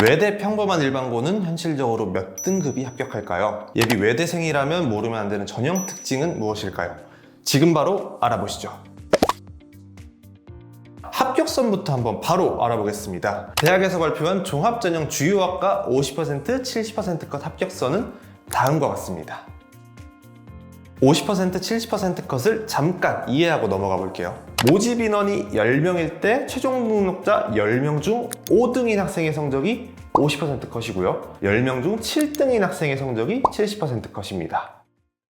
외대 평범한 일반고는 현실적으로 몇 등급이 합격할까요? 예비 외대생이라면 모르면 안 되는 전형 특징은 무엇일까요? 지금 바로 알아보시죠. 합격선부터 한번 바로 알아보겠습니다. 대학에서 발표한 종합전형 주요학과 50%, 70%컷 합격선은 다음과 같습니다. 50%, 70% 컷을 잠깐 이해하고 넘어가 볼게요. 모집 인원이 10명일 때 최종 등록자 10명 중 5등인 학생의 성적이 50% 컷이고요. 10명 중 7등인 학생의 성적이 70% 컷입니다.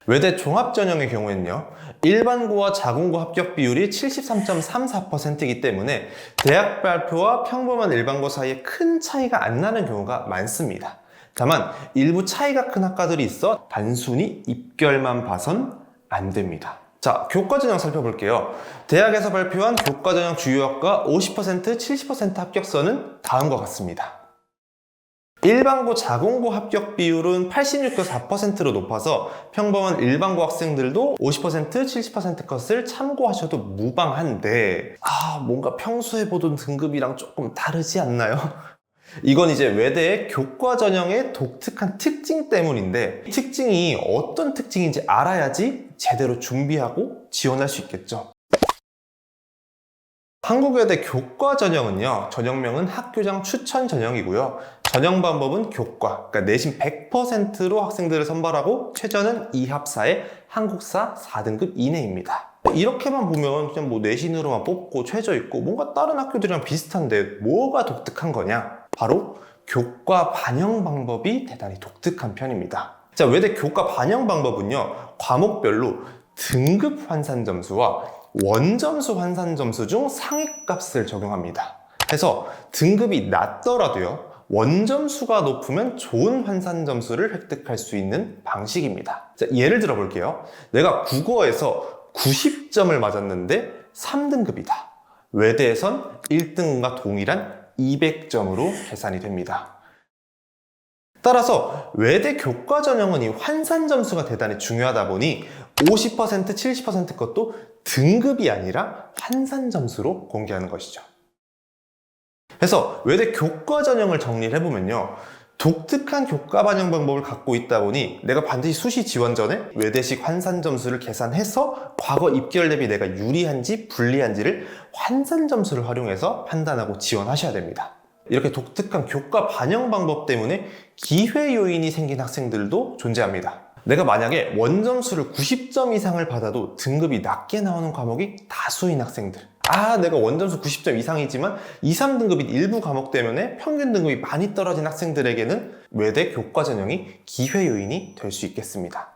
외대 종합전형의 경우에는요, 일반고와 자공고 합격 비율이 73.34%이기 때문에 대학 발표와 평범한 일반고 사이에 큰 차이가 안 나는 경우가 많습니다. 다만 일부 차이가 큰 학과들이 있어 단순히 입결만 봐선 안 됩니다. 자, 교과전형 살펴볼게요. 대학에서 발표한 교과전형 주요학과 50%, 70% 합격선은 다음과 같습니다. 일반고, 자공고 합격 비율은 86.4%로 높아서 평범한 일반고 학생들도 50%, 70% 컷을 참고하셔도 무방한데 뭔가 평소에 보던 등급이랑 조금 다르지 않나요? 이건 이제 외대의 교과 전형의 독특한 특징 때문인데, 특징이 어떤 특징인지 알아야지 제대로 준비하고 지원할 수 있겠죠. 한국외대 교과 전형은요, 전형명은 학교장 추천 전형이고요. 전형 방법은 교과, 그러니까 내신 100%로 학생들을 선발하고 최저는 2합사에 한국사 4등급 이내입니다. 이렇게만 보면 그냥 내신으로만 뽑고 최저 있고 뭔가 다른 학교들이랑 비슷한데 뭐가 독특한 거냐? 바로 교과 반영 방법이 대단히 독특한 편입니다. 자, 외대 교과 반영 방법은요, 과목별로 등급 환산 점수와 원점수 환산 점수 중 상위값을 적용합니다. 해서 등급이 낮더라도요, 원점수가 높으면 좋은 환산 점수를 획득할 수 있는 방식입니다. 자, 예를 들어 볼게요. 내가 국어에서 90점을 맞았는데 3등급이다. 외대에선 1등과 동일한 200점으로 계산이 됩니다. 따라서 외대 교과 전형은 이 환산 점수가 대단히 중요하다 보니 50%, 70% 것도 등급이 아니라 환산 점수로 공개하는 것이죠. 그래서 외대 교과 전형을 정리를 해보면요, 독특한 교과 반영 방법을 갖고 있다 보니 내가 반드시 수시 지원 전에 외대식 환산 점수를 계산해서 과거 입결 대비 내가 유리한지 불리한지를 환산 점수를 활용해서 판단하고 지원하셔야 됩니다. 이렇게 독특한 교과 반영 방법 때문에 기회 요인이 생긴 학생들도 존재합니다. 내가 만약에 원점수를 90점 이상을 받아도 등급이 낮게 나오는 과목이 다수인 학생들, 내가 원점수 90점 이상이지만 2, 3등급인 일부 과목 때문에 평균 등급이 많이 떨어진 학생들에게는 외대 교과 전형이 기회 요인이 될 수 있겠습니다.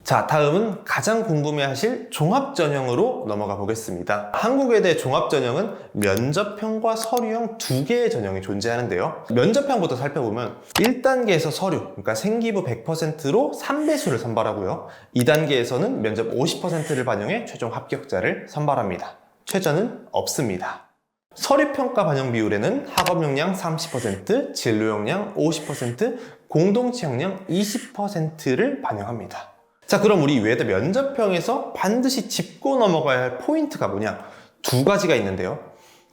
자, 다음은 가장 궁금해하실 종합전형으로 넘어가 보겠습니다. 한국외대 종합전형은 면접형과 서류형 두 개의 전형이 존재하는데요. 면접형부터 살펴보면 1단계에서 서류, 그러니까 생기부 100%로 3배수를 선발하고요. 2단계에서는 면접 50%를 반영해 최종 합격자를 선발합니다. 최저는 없습니다. 서류평가 반영 비율에는 학업 역량 30%, 진로 역량 50%, 공동체 역량 20%를 반영합니다. 자, 그럼 우리 외대 면접형에서 반드시 짚고 넘어가야 할 포인트가 뭐냐? 두 가지가 있는데요.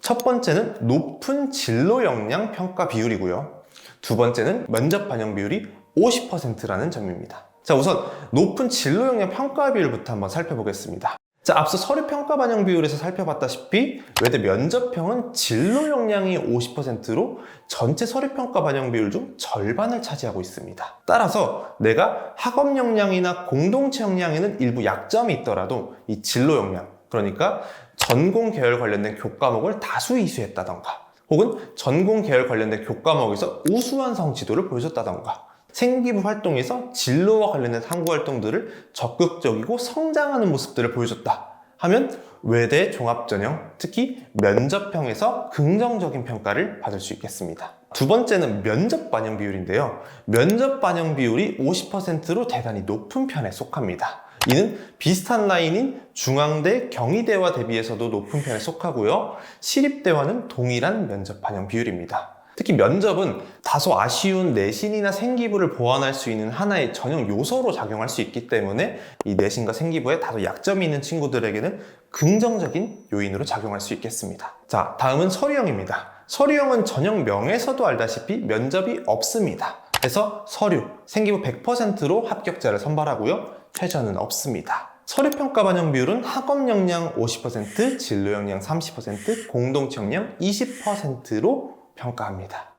첫 번째는 높은 진로 역량 평가 비율이고요. 두 번째는 면접 반영 비율이 50%라는 점입니다. 자, 우선 높은 진로 역량 평가 비율부터 한번 살펴보겠습니다. 자, 앞서 서류 평가 반영 비율에서 살펴봤다시피 외대 면접형은 진로 역량이 50%로 전체 서류 평가 반영 비율 중 절반을 차지하고 있습니다. 따라서 내가 학업 역량이나 공동체 역량에는 일부 약점이 있더라도 이 진로 역량, 그러니까 전공 계열 관련된 교과목을 다수 이수했다던가, 혹은 전공 계열 관련된 교과목에서 우수한 성취도를 보여줬다던가, 생기부 활동에서 진로와 관련된 탐구 활동들을 적극적이고 성장하는 모습들을 보여줬다 하면 외대 종합전형, 특히 면접형에서 긍정적인 평가를 받을 수 있겠습니다. 두 번째는 면접 반영 비율인데요. 면접 반영 비율이 50%로 대단히 높은 편에 속합니다. 이는 비슷한 라인인 중앙대, 경희대와 대비해서도 높은 편에 속하고요. 시립대와는 동일한 면접 반영 비율입니다. 특히 면접은 다소 아쉬운 내신이나 생기부를 보완할 수 있는 하나의 전형 요소로 작용할 수 있기 때문에 이 내신과 생기부에 다소 약점이 있는 친구들에게는 긍정적인 요인으로 작용할 수 있겠습니다. 자, 다음은 서류형입니다. 서류형은 전형명에서도 알다시피 면접이 없습니다. 그래서 서류, 생기부 100%로 합격자를 선발하고요. 최저는 없습니다. 서류평가 반영 비율은 학업 역량 50%, 진로 역량 30%, 공동체 역량 20%로 평가합니다.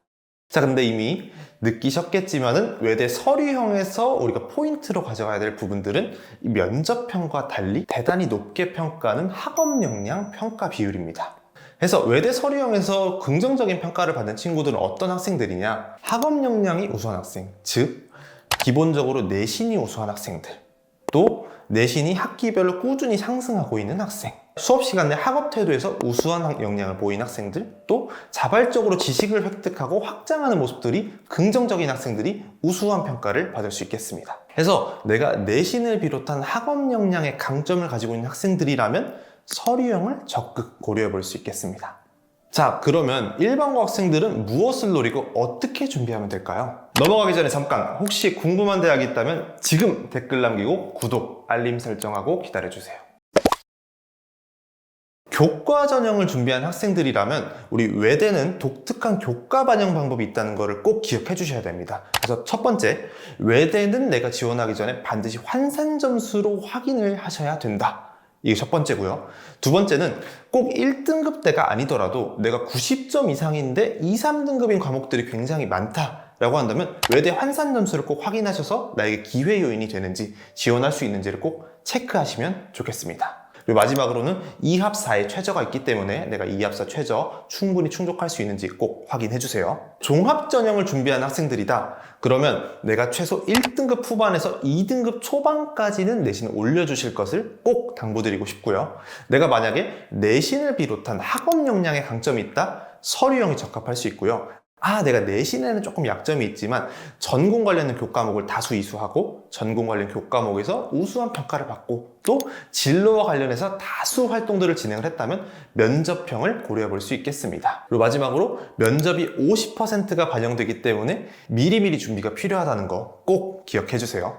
자, 근데 이미 느끼셨겠지만은 외대 서류형에서 우리가 포인트로 가져가야 될 부분들은 이 면접형과 달리 대단히 높게 평가하는 학업 역량 평가 비율입니다. 그래서 외대 서류형에서 긍정적인 평가를 받는 친구들은 어떤 학생들이냐? 학업 역량이 우수한 학생, 즉 기본적으로 내신이 우수한 학생들, 또 내신이 학기별로 꾸준히 상승하고 있는 학생, 수업 시간 내 학업 태도에서 우수한 역량을 보인 학생들, 또 자발적으로 지식을 획득하고 확장하는 모습들이 긍정적인 학생들이 우수한 평가를 받을 수 있겠습니다. 그래서 내가 내신을 비롯한 학업 역량의 강점을 가지고 있는 학생들이라면 서류형을 적극 고려해 볼 수 있겠습니다. 자, 그러면 일반고 학생들은 무엇을 노리고 어떻게 준비하면 될까요? 넘어가기 전에 잠깐 혹시 궁금한 대학이 있다면 지금 댓글 남기고 구독, 알림 설정하고 기다려주세요. 교과 전형을 준비한 학생들이라면 우리 외대는 독특한 교과 반영 방법이 있다는 것을 꼭 기억해 주셔야 됩니다. 그래서 첫 번째, 외대는 내가 지원하기 전에 반드시 환산 점수로 확인을 하셔야 된다. 이게 첫 번째고요. 두 번째는 꼭 1등급대가 아니더라도 내가 90점 이상인데 2, 3등급인 과목들이 굉장히 많다라고 한다면 외대 환산 점수를 꼭 확인하셔서 나에게 기회 요인이 되는지 지원할 수 있는지를 꼭 체크하시면 좋겠습니다. 그리고 마지막으로는 2합 4의 최저가 있기 때문에 내가 2합 4 최저 충분히 충족할 수 있는지 꼭 확인해 주세요. 종합 전형을 준비한 학생들이다. 그러면 내가 최소 1등급 후반에서 2등급 초반까지는 내신을 올려주실 것을 꼭 당부드리고 싶고요. 내가 만약에 내신을 비롯한 학업 역량에 강점이 있다? 서류형이 적합할 수 있고요. 내가 내신에는 조금 약점이 있지만 전공 관련 교과목을 다수 이수하고 전공 관련 교과목에서 우수한 평가를 받고 또 진로와 관련해서 다수 활동들을 진행을 했다면 면접형을 고려해 볼 수 있겠습니다. 그리고 마지막으로 면접이 50%가 반영되기 때문에 미리미리 준비가 필요하다는 거 꼭 기억해 주세요.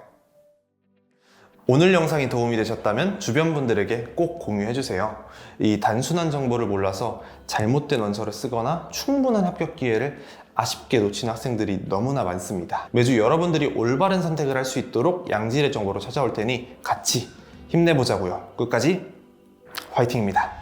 오늘 영상이 도움이 되셨다면 주변 분들에게 꼭 공유해 주세요. 이 단순한 정보를 몰라서 잘못된 원서를 쓰거나 충분한 합격 기회를 아쉽게 놓친 학생들이 너무나 많습니다. 매주 여러분들이 올바른 선택을 할 수 있도록 양질의 정보로 찾아올 테니 같이 힘내보자고요. 끝까지 화이팅입니다.